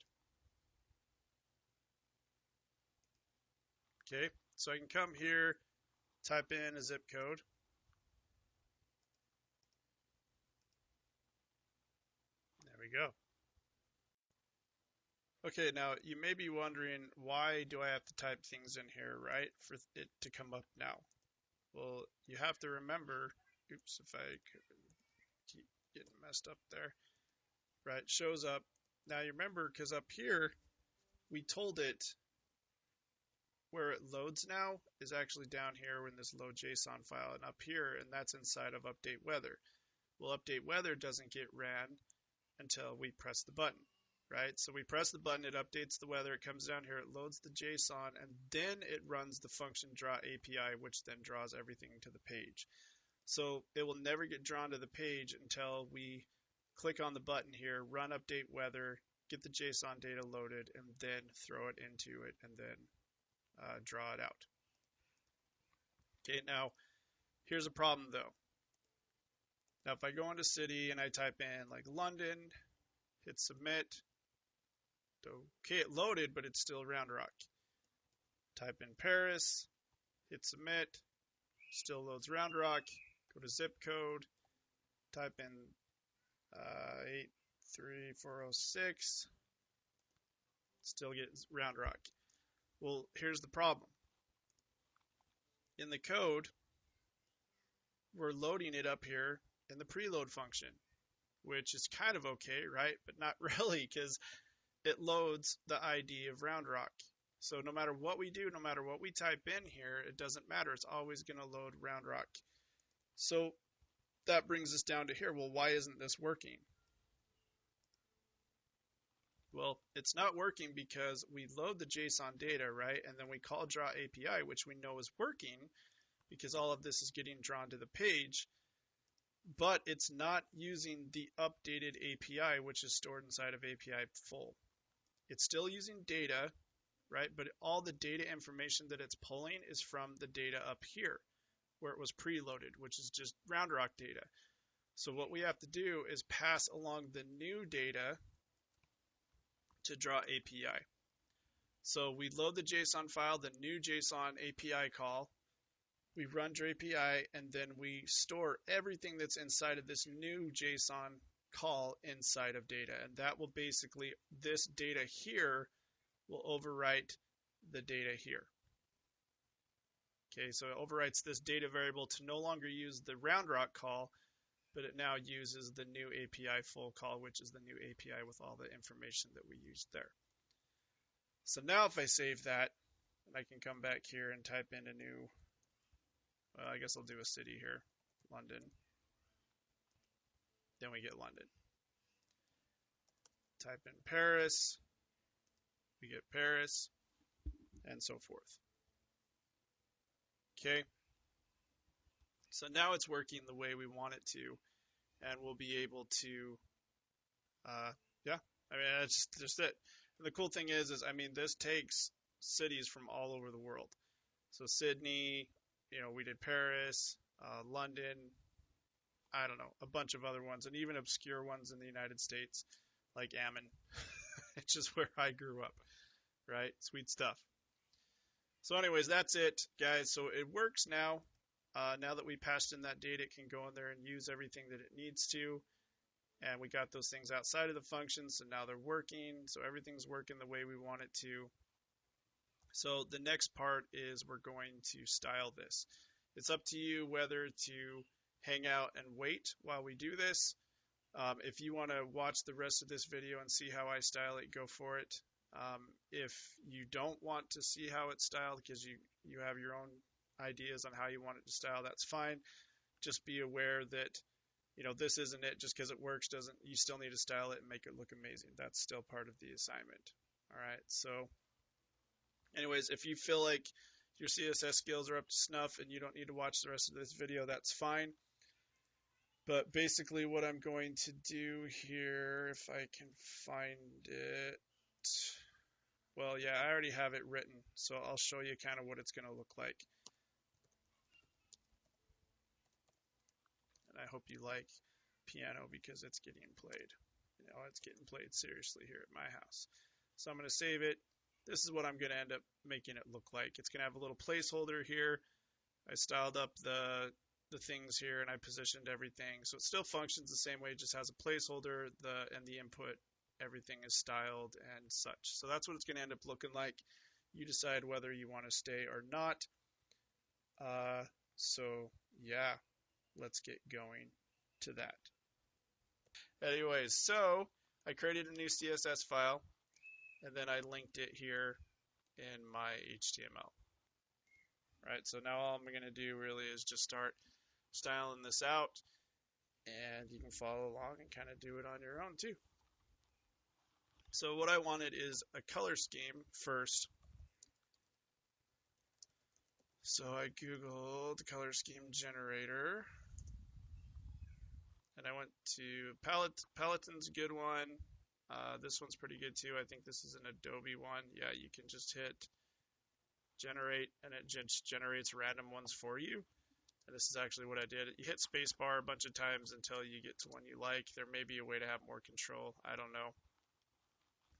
Okay, so I can come here, type in a zip code. There we go. Okay, now you may be wondering, why do I have to type things in here, right, for it to come up now? Well, you have to remember, oops, if I keep getting messed up there, right, shows up. Now you remember, because up here, we told it where it loads now is actually down here in this load JSON file, and up here, and that's inside of update weather. Well, update weather doesn't get ran until we press the button, right? So we press the button, it updates the weather, it comes down here, it loads the JSON, and then it runs the function draw API, which then draws everything to the page. So it will never get drawn to the page until we click on the button here, run update weather, get the JSON data loaded, and then throw it into it, and then draw it out. Okay, now here's a problem though. Now if I go into city and I type in like London, hit submit, okay, it loaded, but it's still Round Rock. Type in Paris, hit submit, still loads Round Rock, go to zip code, type in 83406, still get Round Rock. Well, here's the problem. In the code, we're loading it up here in the preload function, which is kind of okay, right? But not really, because it loads the ID of Round Rock. So no matter what we do, no matter what we type in here, it doesn't matter. It's always going to load Round Rock. So that brings us down to here. Well, why isn't this working? Well, it's not working because we load the JSON data, right? And then we call draw API, which we know is working because all of this is getting drawn to the page, but it's not using the updated API, which is stored inside of API full. It's still using data, right? But all the data information that it's pulling is from the data up here where it was preloaded, which is just round rock data. So what we have to do is pass along the new data to draw API. So we load the JSON file, the new JSON API call, we run draw API, and then we store everything that's inside of this new JSON call inside of data. And that will basically, this data here will overwrite the data here. Okay, so it overwrites this data variable to no longer use the round rock call, but it now uses the new API full call, which is the new API with all the information that we used there. So now if I save that, I can come back here and type in a new, well, I guess I'll do a city here, London. Then we get London. Type in Paris, we get Paris, and so forth. Okay. So now it's working the way we want it to, and we'll be able to, yeah, I mean, that's just it. And the cool thing is, I mean, this takes cities from all over the world. So Sydney, you know, we did Paris, London, I don't know, a bunch of other ones, and even obscure ones in the United States, like Ammon, which is where I grew up, right? Sweet stuff. So anyways, that's it, guys. So it works now. Now that we passed in that data, it can go in there and use everything that it needs to. And we got those things outside of the function, so now they're working. So everything's working the way we want it to. So the next part is we're going to style this. It's up to you whether to hang out and wait while we do this. If you want to watch the rest of this video and see how I style it, go for it. If you don't want to see how it's styled because you have your own ideas on how you want it to style, that's fine. Just be aware that, you know, this isn't it. Just because it works doesn't, you still need to style it and make it look amazing. That's still part of the assignment. All right, so anyways, if you feel like your CSS skills are up to snuff and you don't need to watch the rest of this video, that's fine. But basically what I'm going to do here, if I can find it, well, yeah, I already have it written, so I'll show you kind of what it's going to look like. And I hope you like piano because it's getting played. You know, it's getting played seriously here at my house. So I'm going to save it. This is what I'm going to end up making it look like. It's going to have a little placeholder here. I styled up the things here and I positioned everything. So it still functions the same way, it just has a placeholder, and the input, everything is styled and such. So that's what it's going to end up looking like. You decide whether you want to stay or not. So yeah, let's get going to that. Anyways, so I created a new CSS file and then I linked it here in my HTML. Right, so now all I'm going to do really is just start styling this out, and you can follow along and kind of do it on your own too. So what I wanted is a color scheme first. So I googled the color scheme generator, and I went to Peloton's a good one. This one's pretty good too. I think this is an Adobe one. Yeah, you can just hit generate and it just generates random ones for you. And this is actually what I did. You hit spacebar a bunch of times until you get to one you like. There may be a way to have more control. I don't know.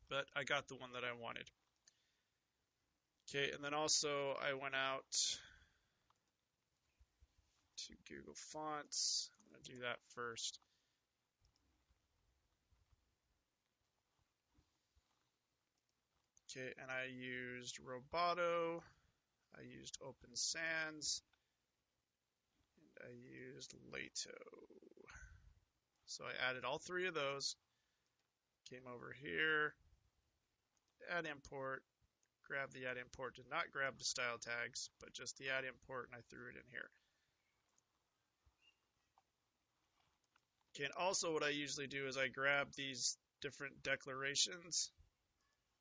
But I got the one that I wanted. Okay, and then also I went out to Google Fonts. I'm going to do that first. Okay, and I used Roboto, I used Open Sans, and I used Lato. So I added all three of those, came over here, add import, grabbed the add import, did not grab the style tags, but just the add import, and I threw it in here. Okay, and also what I usually do is I grab these different declarations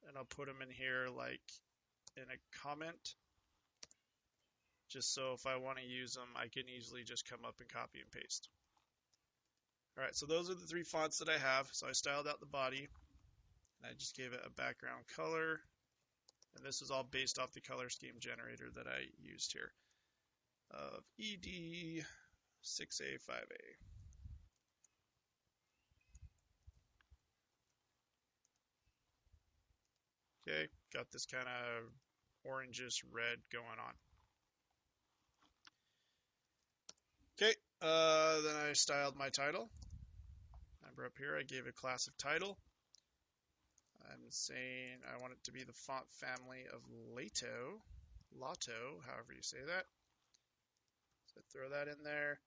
and I'll put them in here like in a comment, just so if I want to use them, I can easily just come up and copy and paste. All right, so those are the three fonts that I have. So I styled out the body and I just gave it a background color. And this is all based off the color scheme generator that I used here of ED6A5A. Okay, got this kind of orangish red going on. Okay, then I styled my title. Remember up here I gave a class of title. I'm saying I want it to be the font family of Lato, however you say that. So throw that in there.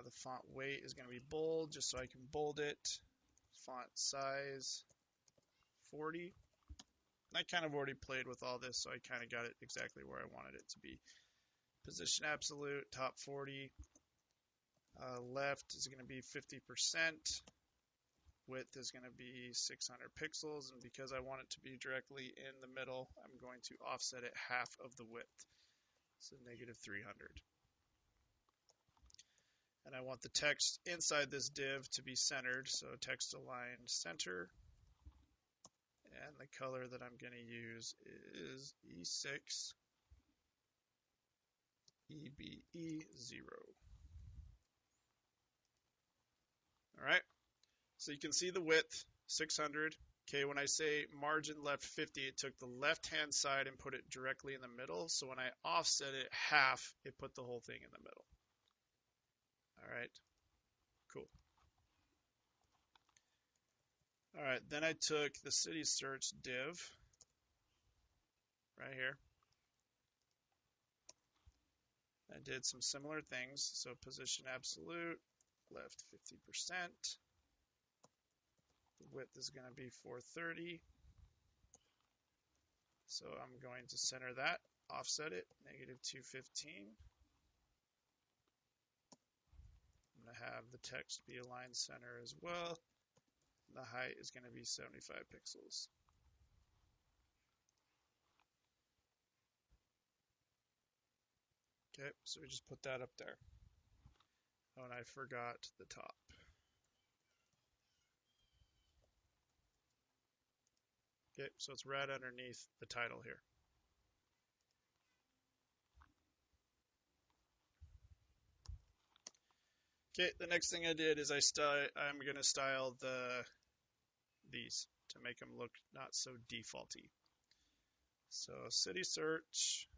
The font weight is going to be bold, just so I can bold it. Font size 40. I kind of already played with all this, so I kind of got it exactly where I wanted it to be. Position absolute, top 40. Left is going to be 50%. Width is going to be 600 pixels, and because I want it to be directly in the middle, I'm going to offset it half of the width, so negative 300. And I want the text inside this div to be centered, so text aligned center. And the color that I'm going to use is E6 EBE0. All right, so you can see the width, 600. Okay, when I say margin left 50, it took the left-hand side and put it directly in the middle. So when I offset it half, it put the whole thing in the middle. All right, cool. All right, then I took the city search div right here. I did some similar things. So position absolute, left 50%. The width is going to be 430. So I'm going to center that, offset it, negative 215. I'm going to have the text be aligned center as well. The height is going to be 75 pixels. Okay, so we just put that up there. Oh, and I forgot the top. Okay, so it's right underneath the title here. Okay, the next thing I did is I'm going to style these to make them look not so defaulty. So city search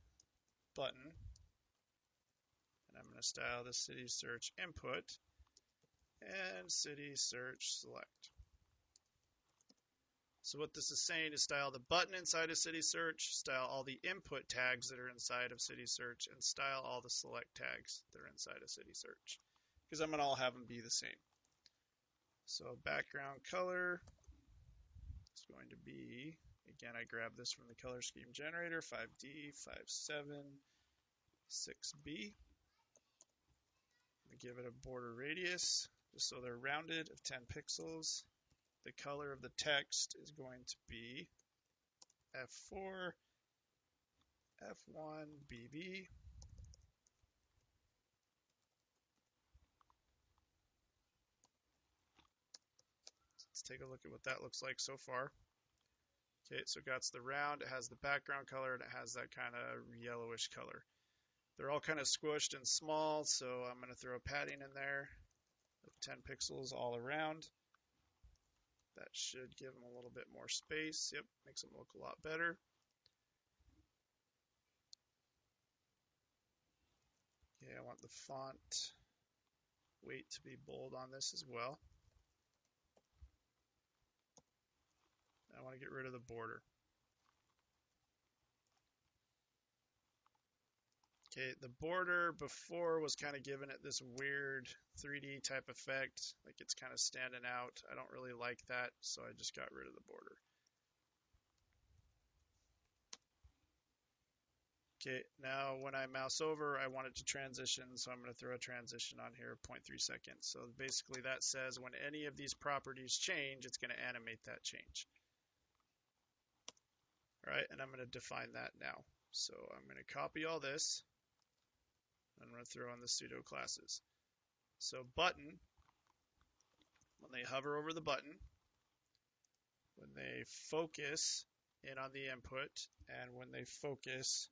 button, and I'm going to style the city search input and city search select. So what this is saying is style the button inside of city search, style all the input tags that are inside of city search, and style all the select tags that are inside of city search, because I'm going to all have them be the same. So background color is going to be, again, I grabbed this from the color scheme generator, 5D, 57, 6B. I'm going to give it a border radius, just so they're rounded, of 10 pixels. The color of the text is going to be F4, F1, BB. Let's take a look at what that looks like so far. Okay, so it got the round, it has the background color, and it has that kind of yellowish color. They're all kind of squished and small, so I'm going to throw padding in there of 10 pixels all around. That should give them a little bit more space. Yep, makes them look a lot better. Okay, I want the font weight to be bold on this as well. I want to get rid of the border. Okay, the border before was kind of giving it this weird 3D type effect, like it's kind of standing out. I don't really like that, so I just got rid of the border. Okay, now when I mouse over, I want it to transition, so I'm going to throw a transition on here, 0.3 seconds. So basically that says when any of these properties change, it's going to animate that change. All right, and I'm going to define that now. So I'm going to copy all this. I'm going to throw in the pseudo classes. So button, when they hover over the button, when they focus in on the input, and when they focus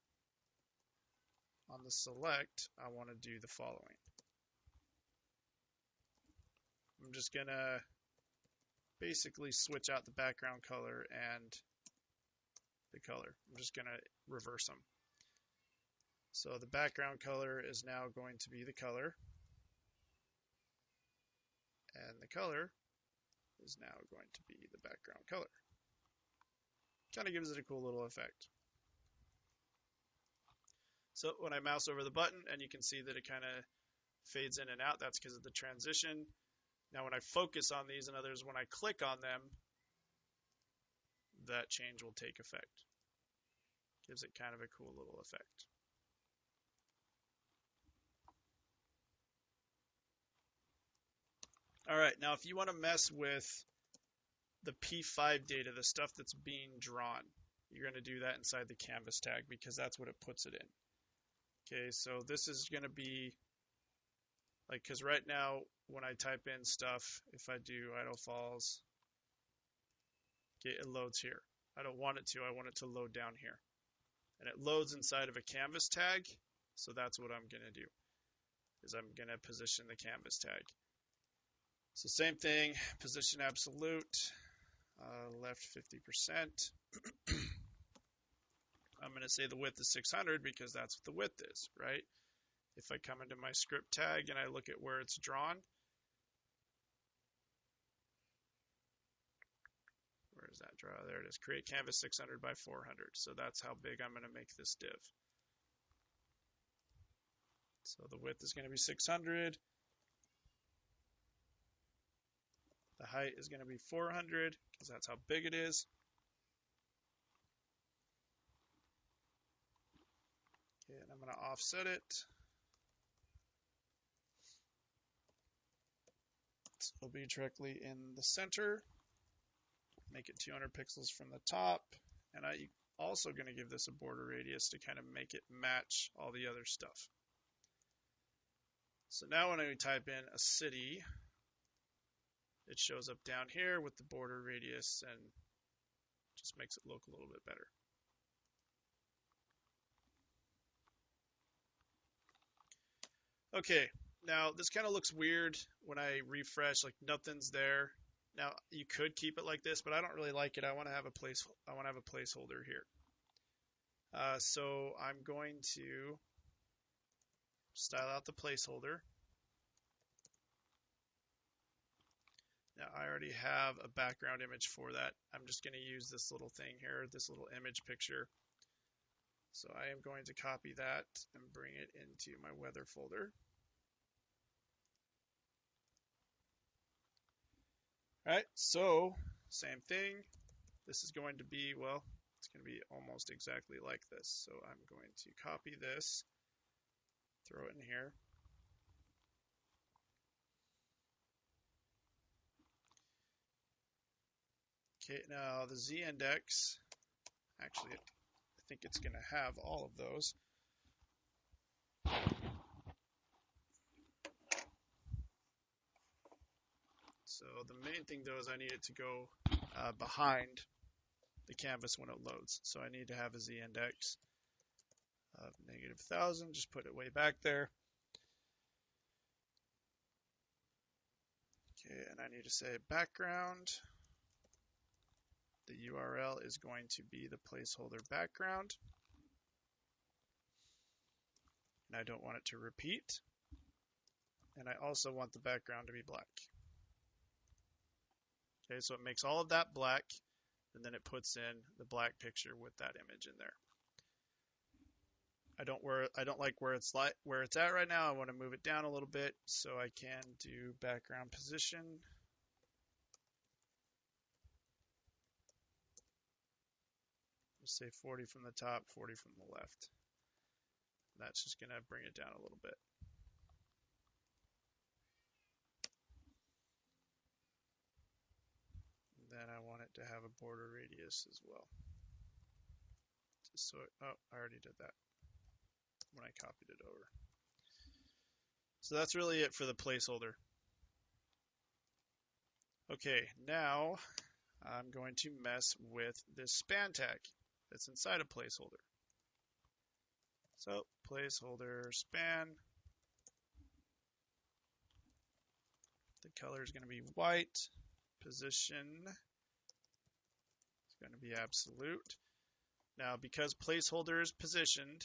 on the select, I want to do the following. I'm just going to basically switch out the background color and the color. I'm just going to reverse them. So the background color is now going to be the color, and the color is now going to be the background color. Kind of gives it a cool little effect. So when I mouse over the button, and you can see that it kind of fades in and out, that's because of the transition. Now when I focus on these, in others, when I click on them, that change will take effect. Gives it kind of a cool little effect. All right, now if you want to mess with the P5 data, the stuff that's being drawn, you're going to do that inside the canvas tag because that's what it puts it in. Okay, so this is going to be like, because right now when I type in stuff, if I do idle falls, okay, it loads here. I don't want it to, I want it to load down here. And it loads inside of a canvas tag, so that's what I'm going to do, is I'm going to position the canvas tag. So same thing, position absolute, left 50%. I'm going to say the width is 600 because that's what the width is, right? If I come into my script tag and I look at where it's drawn, where is that draw? There it is, create canvas 600 by 400. So that's how big I'm going to make this div. So the width is going to be 600. The height is going to be 400 because that's how big it is. Okay, and I'm going to offset it. So it'll be directly in the center. Make it 200 pixels from the top. And I'm also going to give this a border radius to kind of make it match all the other stuff. So now when I type in a city, it shows up down here with the border radius and just makes it look a little bit better. Okay, now this kind of looks weird when I refresh, like nothing's there. Now you could keep it like this, but I don't really like it. I want to have a placeholder here. So I'm going to style out the placeholder. Now I already have a background image for that. I'm just going to use this little thing here, this little image picture. So I am going to copy that and bring it into my weather folder. All right, so same thing. This is going to be, well, it's going to be almost exactly like this. So I'm going to copy this, throw it in here. Okay, now the Z index, actually, I think it's going to have all of those. So the main thing though is I need it to go behind the canvas when it loads. So I need to have a Z index of -1000, just put it way back there. Okay, and I need to say background. The URL is going to be the placeholder background. And I don't want it to repeat. And I also want the background to be black. Okay, so it makes all of that black, and then it puts in the black picture with that image in there. I don't like where it's at right now. I want to move it down a little bit, so I can do background position. Just say 40 from the top, 40 from the left. That's just going to bring it down a little bit. And then I want it to have a border radius as well. Just so I already did that when I copied it over. So that's really it for the placeholder. Okay, now I'm going to mess with this span tag that's inside a placeholder. So placeholder span. The color is going to be white. Position is going to be absolute. Now, because placeholder is positioned,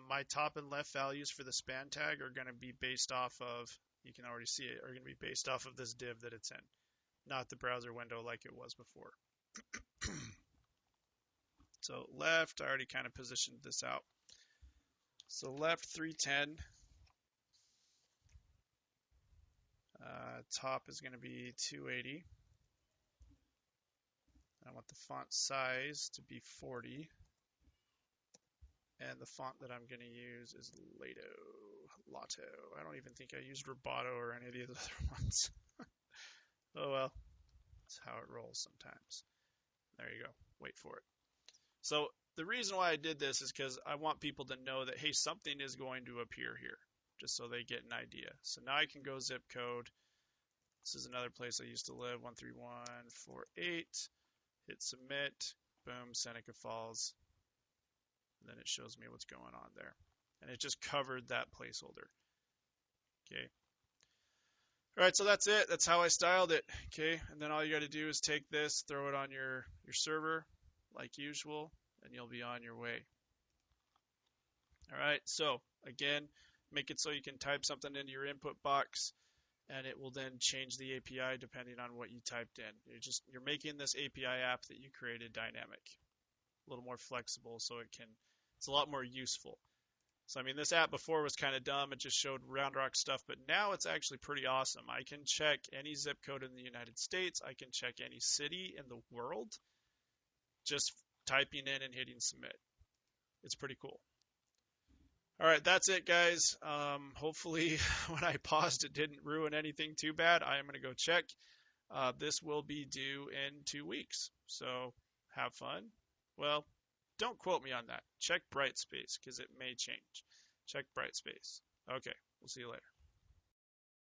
my top and left values for the span tag are going to be based off of, you can already see it, are going to be based off of this div that it's in, not the browser window like it was before. So left, I already kind of positioned this out. So left 310. Top is going to be 280. I want the font size to be 40. And the font that I'm going to use is Lato. I don't even think I used Roboto or any of the other ones. Oh well, that's how it rolls sometimes. There you go. Wait for it. So the reason why I did this is because I want people to know that, hey, something is going to appear here, just so they get an idea. So now I can go zip code. This is another place I used to live, 13148. Hit submit. Boom, Seneca Falls. And then it shows me what's going on there. And it just covered that placeholder. Okay. All right, so that's it. That's how I styled it. Okay, and then all you got to do is take this, throw it on your server like usual, and you'll be on your way. All right, so again, make it so you can type something into your input box, and it will then change the API depending on what you typed in. You're making this API app that you created dynamic, a little more flexible, so it's a lot more useful. So, I mean, this app before was kind of dumb. It just showed Round Rock stuff, but now it's actually pretty awesome. I can check any zip code in the United States. I can check any city in the world just typing in and hitting submit. It's pretty cool. All right, that's it, guys. Hopefully, when I paused, it didn't ruin anything too bad. I am going to go check. This will be due in 2 weeks, so have fun. Well, don't quote me on that. Check Brightspace because it may change. Check Brightspace. Okay, we'll see you later.